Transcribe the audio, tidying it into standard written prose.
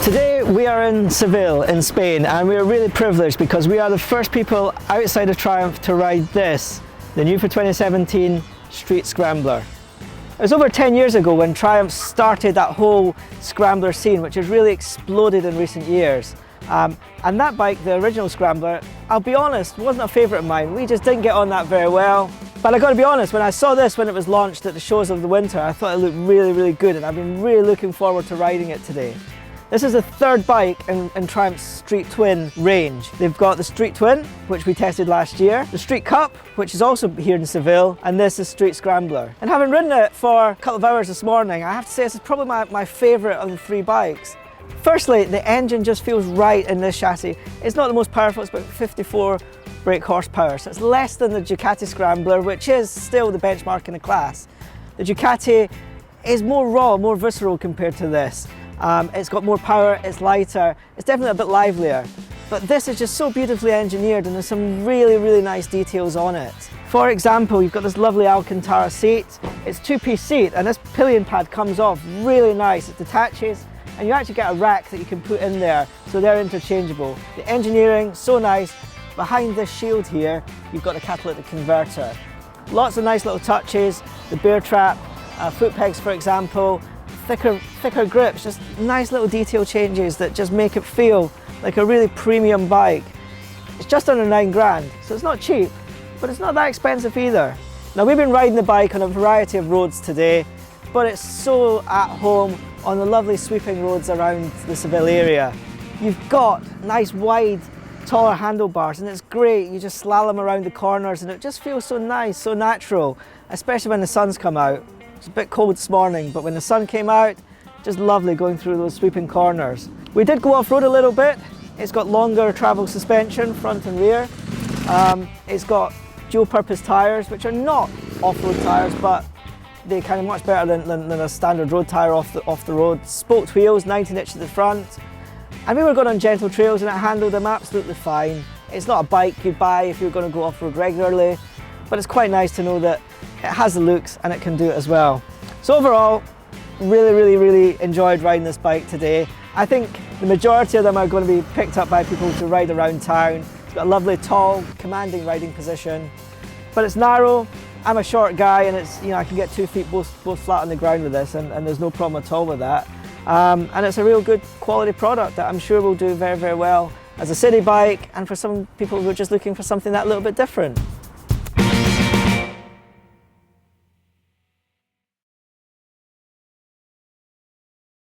Today we are in Seville in Spain, and we are really privileged because we are the first people outside of Triumph to ride this, the new for 2017 Street Scrambler. It was over 10 years ago when Triumph started that whole Scrambler scene, which has really exploded in recent years. And that bike, the original Scrambler, I'll be honest, wasn't a favourite of mine. We just didn't get on that very well. But I got to be honest, when I saw this when it was launched at the shows of the winter, I thought it looked really, really good, and I've been really looking forward to riding it today. This is the third bike in Triumph's Street Twin range. They've got the Street Twin, which we tested last year, the Street Cup, which is also here in Seville, and this is Street Scrambler. And having ridden it for a couple of hours this morning, I have to say this is probably my favourite of the three bikes. Firstly, the engine just feels right in this chassis. It's not the most powerful, it's about 54 brake horsepower, so it's less than the Ducati Scrambler, which is still the benchmark in the class. The Ducati is more raw, more visceral compared to this. It's got more power, it's lighter, it's definitely a bit livelier. But this is just so beautifully engineered, and there's some really, really nice details on it. For example, you've got this lovely Alcantara seat. It's a two-piece seat, and this pillion pad comes off really nice. It detaches, and you actually get a rack that you can put in there, so they're interchangeable. The engineering, so nice. Behind this shield here, you've got a catalytic converter. Lots of nice little touches, the bear trap, foot pegs for example, thicker grips, just nice little detail changes that just make it feel like a really premium bike. It's just under 9 grand, so it's not cheap, but it's not that expensive either. Now we've been riding the bike on a variety of roads today, but it's so at home on the lovely sweeping roads around the Seville area. You've got nice wide, taller handlebars, and it's great. You just slalom around the corners and it just feels so nice, so natural, especially when the sun's come out. It's a bit cold this morning, but when the sun came out, just lovely going through those sweeping corners. We did go off-road a little bit. It's got longer travel suspension, front and rear. It's got dual-purpose tyres, which are not off-road tyres, but they're kind of much better than a standard road tyre off the road. Spoked wheels, 19 inch at the front. And we were going on gentle trails and it handled them absolutely fine. It's not a bike you'd buy if you're going to go off-road regularly, but it's quite nice to know that it has the looks and it can do it as well. So overall, really enjoyed riding this bike today. I think the majority of them are going to be picked up by people to ride around town. It's got a lovely, tall, commanding riding position, but it's narrow. I'm a short guy, and it's, you know, I can get 2 feet both flat on the ground with this, and there's no problem at all with that. And it's a real good quality product that I'm sure will do very well as a city bike, and for some people who are just looking for something that little bit different.